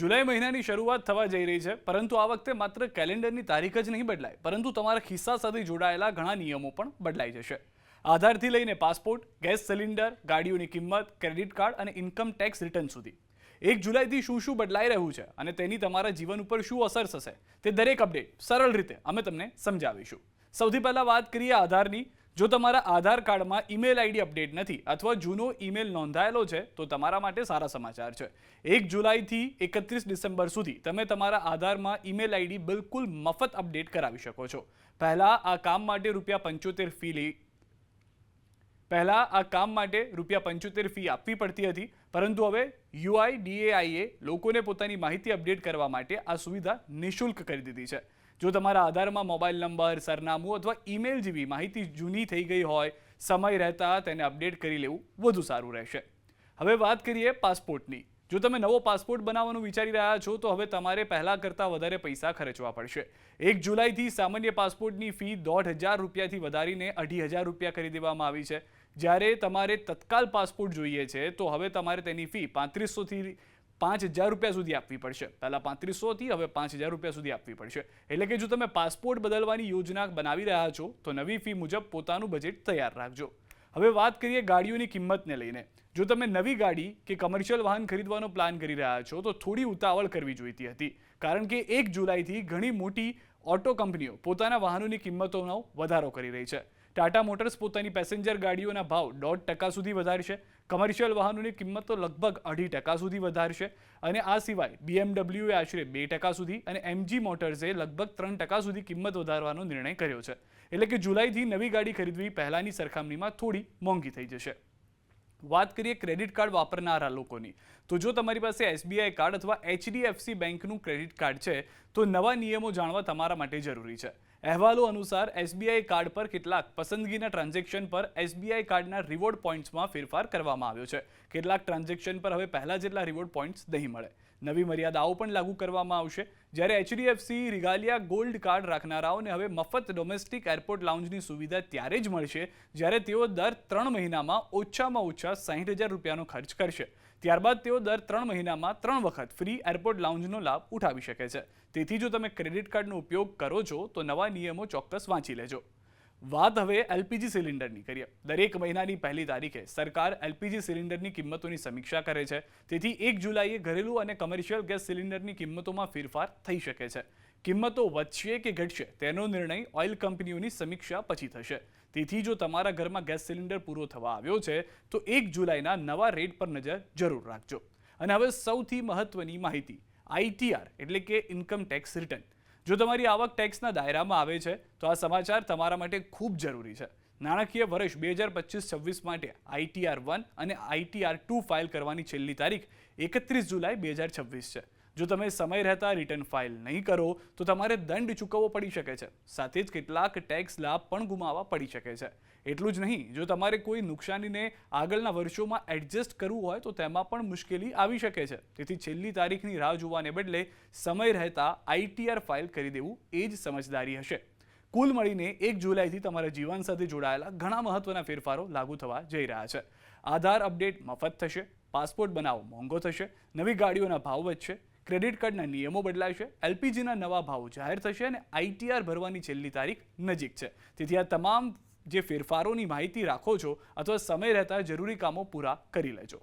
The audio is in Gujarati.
જુલાઈ મહિનાની શરૂઆત થવા જઈ રહી છે, પરંતુ આ વખતે માત્ર કેલેન્ડરની તારીખ જ નહીં બદલાય, પરંતુ તમારા ખિસ્સા સાથે જોડાયેલા ઘણા નિયમો પણ બદલાઈ જશે. આધારથી લઈને પાસપોર્ટ, ગેસ સિલિન્ડર, ગાડીઓની કિંમત, ક્રેડિટ કાર્ડ અને ઇન્કમ ટેક્સ રિટર્ન સુધી 1 જુલાઈથી શું શું બદલાઈ રહ્યું છે અને તેની તમારા જીવન ઉપર શું અસર થશે તે દરેક અપડેટ સરળ રીતે અમે તમને સમજાવીશું. સૌથી પહેલા વાત કરીએ આધારની. જો તમારા આધાર કાર્ડમાં ઈમેલ આઈડી અપડેટ નથી અથવા જૂનો ઈમેલ નોંધાયેલો છે તો તમારા માટે સારા સમાચાર છે. 1 જુલાઈથી 31 ડિસેમ્બર સુધી તમે તમારા આધારમાં ઈમેલ આઈડી બિલકુલ મફત અપડેટ કરાવી શકો છો. પહેલા આ કામ માટે ₹75 ફી આપવી પડતી હતી, પરંતુ હવે UIDAI લોકોને પોતાની માહિતી અપડેટ કરવા માટે આ સુવિધા નિઃશુલ્ક કરી દીધી છે. જો તમારા આધારમાં મોબાઈલ નંબર, સરનામું અથવા ઈમેલ જેવી માહિતી જૂની થઈ ગઈ હોય, સમય રહેતા તેને અપડેટ કરી લેવું વધુ સારું રહેશે. હવે વાત કરીએ પાસપોર્ટની. જો તમે નવો પાસપોર્ટ બનાવવાનું વિચારી રહ્યા છો તો હવે તમારે પહેલાં કરતાં વધારે પૈસા ખર્ચવા પડશે. 1 જુલાઈથી સામાન્ય પાસપોર્ટની ફી ₹1,500થી વધારીને ₹2,500 કરી દેવામાં આવી છે. જ્યારે તમારે તત્કાલ પાસપોર્ટ જોઈએ છે તો હવે તમારે તેની ફી ₹3,500થી ₹5,000 સુધી આપવી પડશે. પહેલાં ₹3,500થી હવે ₹5,000 સુધી આપવી પડશે. એટલે કે જો તમે પાસપોર્ટ બદલવાની યોજના બનાવી રહ્યા છો તો નવી ફી મુજબ પોતાનું બજેટ તૈયાર રાખજો. હવે વાત કરીએ ગાડીઓની કિંમતને લઈને. જો તમે નવી ગાડી કે કમર્શિયલ વાહન ખરીદવાનો પ્લાન કરી રહ્યા છો તો થોડી ઉતાવળ કરવી જોઈતી હતી, કારણ કે 1 જુલાઈથી ઘણી મોટી ઓટો કંપનીઓ પોતાના વાહનોની કિંમતોનો વધારો કરી રહી છે. ટાટા મોટર્સ પોતાની પેસેન્જર ગાડીઓના ભાવ 1.5% સુધી વધારશે, કમર્શિયલ વાહનોની કિંમતો લગભગ 2.5% સુધી વધારશે અને આ સિવાય BMW આશરે 2% સુધી અને MG મોટર્સે લગભગ 3% સુધી કિંમત વધારવાનો નિર્ણય કર્યો છે. એટલે કે જુલાઈથી નવી ગાડી ખરીદવી પહેલાંની સરખામણીમાં થોડી મોંઘી થઈ જશે. વાત કરીએ ક્રેડિટ કાર્ડ વાપરનારા લોકોની. તો જો તમારી પાસે SBI કાર્ડ અથવા HDFC બેંકનું ક્રેડિટ કાર્ડ છે તો નવા નિયમો જાણવા તમારા માટે જરૂરી છે. અહેવાલો અનુસાર SBI કાર્ડ પર કેટલાક પસંદગીના ટ્રાન્ઝેક્શન પર SBI કાર્ડના રિવોર્ડ પોઈન્ટ્સમાં ફેરફાર કરવામાં આવ્યો છે. કેટલાક ટ્રાન્ઝેક્શન પર હવે પહેલા જેટલા રિવોર્ડ પોઈન્ટ્સ નહીં મળે. નવી મર્યાદાઓ પણ લાગુ કરવામાં આવશે. જ્યારે HDFC રિગાલિયા ગોલ્ડ કાર્ડ રાખનારાઓને હવે મફત ડોમેસ્ટિક એરપોર્ટ લાઉન્જની સુવિધા ત્યારે જ મળશે જ્યારે તેઓ દર 3 મહિનામાં ઓછામાં ઓછા ₹60,000નો ખર્ચ કરશે. ત્યારબાદ તેઓ દર 3 મહિનામાં 3 વખત ફ્રી એરપોર્ટ લાઉન્જનો લાભ ઉઠાવી શકે છે. તેથી જો તમે ક્રેડિટ કાર્ડનો ઉપયોગ કરો છો તો નવા નિયમો ચોક્કસ વાંચી લેજો. વાત હવે LPG સિલિન્ડરની કરીએ. દરેક મહિનાની 1લી તારીખે સરકાર LPG સિલિન્ડરની કિંમતોની સમીક્ષા કરે છે. તેથી 1 જુલાઈએ ઘરેલું અને કમર્શિયલ ગેસ સિલિન્ડરની કિંમતોમાં ફેરફાર થઈ શકે છે. કિંમતો વધશે કે ઘટશે તેનો નિર્ણય ઓઇલ કંપનીઓની સમીક્ષા પછી થશે. તેથી જો તમારા ઘરમાં ગેસ સિલિન્ડર પૂરો થવા આવ્યો છે તો 1 જુલાઈના નવા રેટ પર નજર જરૂર રાખજો. અને હવે સૌથી મહત્વની માહિતી, ITR એટલે કે ઇન્કમ ટેક્સ રિટર્ન. જો તમારી આવક ટેક્સના દાયરામાં આવે છે તો આ સમાચાર તમારા માટે ખૂબ જરૂરી છે. નાણાકીય વર્ષ 2025-26 માટે ITR1 અને ITR2 ફાઇલ કરવાની છેલ્લી તારીખ 31 જુલાઈ 2026 છે. જો તમે સમય રહેતા રિટર્ન ફાઇલ નહીં કરો તો તમારે દંડ ચૂકવવો પડી શકે છે. સાથે જ કેટલાક ટેક્સ લાભ પણ ગુમાવવા પડી શકે છે. એટલું જ નહીં, જો તમારે કોઈ નુકસાનીને આગળના વર્ષોમાં એડજસ્ટ કરવું હોય તો તેમાં પણ મુશ્કેલી આવી શકે છે. તેથી છેલ્લી તારીખની રાહ જોવાને બદલે સમય રહેતા ITR ફાઇલ કરી દેવું એ જ સમજદારી હશે. કુલ મળીને 1 જુલાઈથી તમારા જીવન સાથે જોડાયેલા ઘણા મહત્વના ફેરફારો લાગુ થવા જઈ રહ્યા છે. આધાર અપડેટ મફત થશે, પાસપોર્ટ બનાવવો મોંઘો થશે, નવી ગાડીઓના ભાવ વધશે, ક્રેડિટ કાર્ડના નિયમો બદલાશે, LPGના નવા ભાવો જાહેર થશે અને ITR ભરવાની છેલ્લી તારીખ નજીક છે. તેથી આ તમામ જે ફેરફારોની માહિતી રાખો છો અથવા સમય રહેતા જરૂરી કામો પૂરા કરી લેજો.